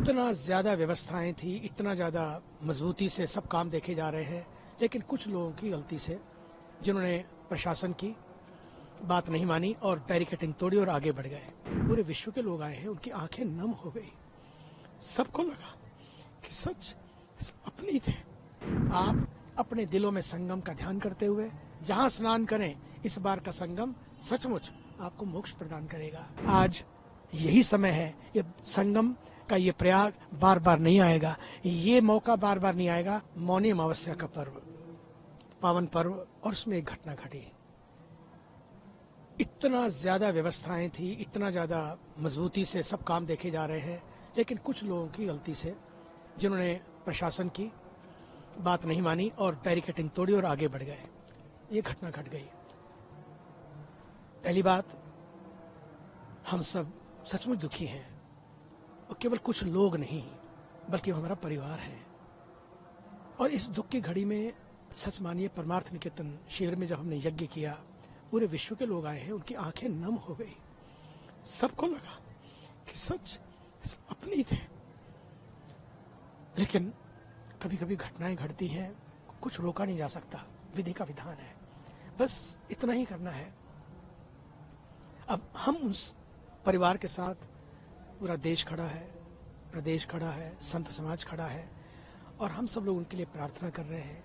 इतना ज़्यादा व्यवस्थाएं थी, इतना ज़्यादा मजबूती से सब काम देखे जा रहे हैं, लेकिन कुछ लोगों की गलती से, जिन्होंने प्रशासन की बात नहीं मानी और बैरिकेडिंग तोड़ी और आगे बढ़ गए। पूरे विश्व के लोग आए हैं, उनकी आंखें नम हो गई। सबको लगा कि सच अपनी थे। आप अपने दिलों में संगम का ध्यान करते हुए जहां स्नान करें, इस बार का संगम सचमुच आपको मोक्ष प्रदान करेगा। आज यही समय है। ये संगम का ये प्रयाग बार बार नहीं आएगा, ये मौका बार बार नहीं आएगा। मौनी अमावस्या का पर्व, पावन पर्व, और उसमें एक घटना घटी। इतना ज्यादा व्यवस्थाएं थी, इतना ज्यादा मजबूती से सब काम देखे जा रहे हैं, लेकिन कुछ लोगों की गलती से, जिन्होंने प्रशासन की बात नहीं मानी और बैरिकेडिंग तोड़ी और आगे बढ़ गए, ये घटना घट गई। पहली बात, हम सब सचमुच दुखी हैं, और केवल कुछ लोग नहीं बल्कि हमारा परिवार है। और इस दुख की घड़ी में सच मानिए, परमार्थ निकेतन शिविर में जब हमने यज्ञ किया, पूरे विश्व के लोग आए हैं, उनकी आंखें नम हो गई। सबको लगा कि सच अपनी थे। लेकिन कभी कभी घटनाएं घटती हैं, कुछ रोका नहीं जा सकता, विधि का विधान है। बस इतना ही करना है। अब हम उस परिवार के साथ, पूरा देश खड़ा है, प्रदेश खड़ा है, संत समाज खड़ा है, और हम सब लोग उनके लिए प्रार्थना कर रहे हैं।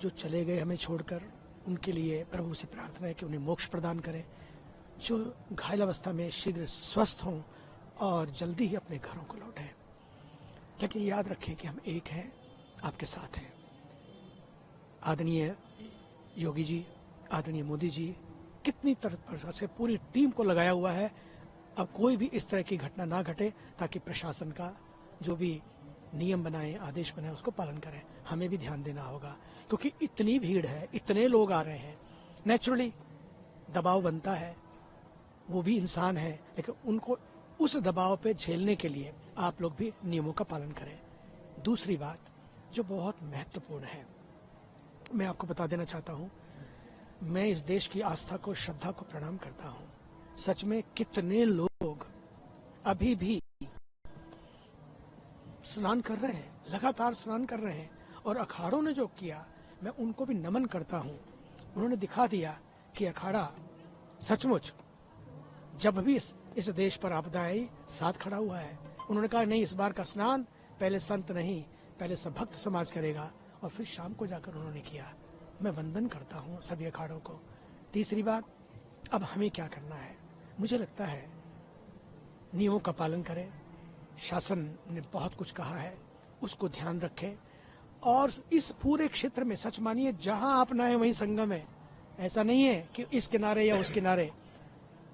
जो चले गए हमें छोड़कर, उनके लिए प्रभु से प्रार्थना है कि उन्हें मोक्ष प्रदान करें। जो घायल अवस्था में शीघ्र स्वस्थ हों और जल्दी ही अपने घरों को लौटें। लेकिन याद रखें कि हम एक हैं, आपके साथ हैं। आदरणीय योगी जी, आदरणीय मोदी जी, कितनी तरह से पूरी टीम को लगाया हुआ है। अब कोई भी इस तरह की घटना ना घटे, ताकि प्रशासन का जो भी नियम बनाए, आदेश बनाए, उसको पालन करें। हमें भी ध्यान देना होगा, क्योंकि इतनी भीड़ है, इतने लोग आ रहे हैं, नेचुरली दबाव बनता है। वो भी इंसान है, लेकिन उनको उस दबाव पे झेलने के लिए आप लोग भी नियमों का पालन करें। दूसरी बात जो बहुत महत्वपूर्ण है, मैं आपको बता देना चाहता हूं, मैं इस देश की आस्था को, श्रद्धा को प्रणाम करता हूं। सच में कितने लोग अभी भी स्नान कर रहे हैं, लगातार स्नान कर रहे हैं, और अखाड़ों ने जो किया, मैं उनको भी नमन करता हूं। उन्होंने दिखा दिया कि अखाड़ा सचमुच जब भी इस देश पर आपदा आई, साथ खड़ा हुआ है। उन्होंने कहा नहीं, इस बार का स्नान पहले संत नहीं, पहले सब भक्त समाज करेगा, और फिर शाम को जाकर उन्होंने किया। मैं वंदन करता हूं सभी अखाड़ों को। तीसरी बात, अब हमें क्या करना है? मुझे लगता है नियमों का पालन करें। शासन ने बहुत कुछ कहा है, उसको ध्यान रखें। और इस पूरे क्षेत्र में सच मानिए, जहां आप ना है वहीं संगम है। ऐसा नहीं है कि इस किनारे या उस किनारे।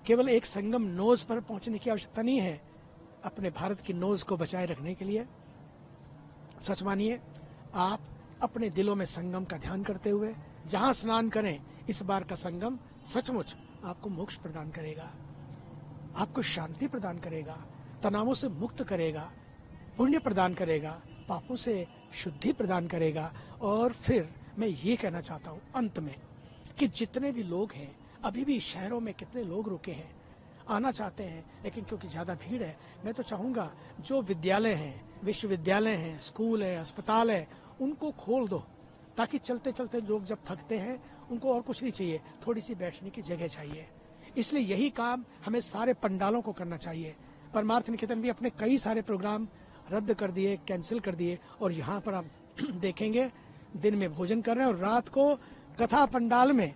केवल एक संगम नोज पर पहुंचने की आवश्यकता नहीं है। अपने भारत की नोज को बचाए रखने के लिए सच मानिए, आप अपने दिलों में संगम का ध्यान करते हुए जहां स्नान करें, इस बार का संगम सचमुच आपको मोक्ष प्रदान करेगा, आपको शांति प्रदान करेगा, तनावों से मुक्त करेगा, पुण्य प्रदान करेगा, पापों से शुद्धि प्रदान करेगा। और फिर मैं ये कहना चाहता हूँ अंत में कि जितने भी लोग हैं, अभी भी शहरों में कितने लोग रुके हैं, आना चाहते हैं, लेकिन क्योंकि ज्यादा भीड़ है, मैं तो चाहूंगा जो विद्यालय हैं, विश्वविद्यालय हैं, स्कूल है, अस्पताल है, उनको खोल दो, ताकि चलते चलते लोग जब थकते हैं, उनको और कुछ नहीं चाहिए, थोड़ी सी बैठने की जगह चाहिए। इसलिए यही काम हमें सारे पंडालों को करना चाहिए। परमार्थ निकेतन भी अपने कई सारे प्रोग्राम रद्द कर दिए, कैंसिल कर दिए, और यहाँ पर आप देखेंगे दिन में भोजन कर रहे हैं, और रात को कथा पंडाल में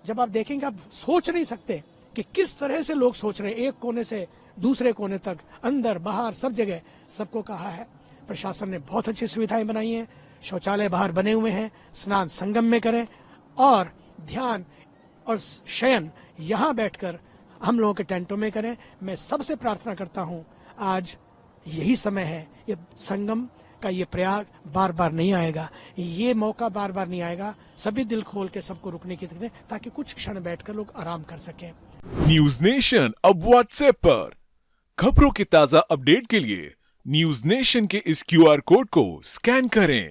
जब आप देखेंगे, आप सोच नहीं सकते कि किस तरह से लोग सोच रहे हैं। एक कोने से दूसरे कोने तक, अंदर बाहर सब जगह सबको कहा है। प्रशासन ने बहुत अच्छी सुविधाएं बनाई हैं, शौचालय बाहर बने हुए हैं, स्नान संगम में करें, और ध्यान और शयन यहाँ बैठकर हम लोगों के टेंटों में करें। मैं सबसे प्रार्थना करता हूँ, आज यही समय है। ये संगम का ये प्रयाग बार बार नहीं आएगा, ये मौका बार बार नहीं आएगा। सभी दिल खोल के सबको रुकने की करें, ताकि कुछ क्षण बैठकर लोग आराम कर सकें। न्यूज नेशन अब व्हाट्सएप पर खबरों के ताजा अपडेट के लिए न्यूज नेशन के इस क्यूआर कोड को स्कैन करें।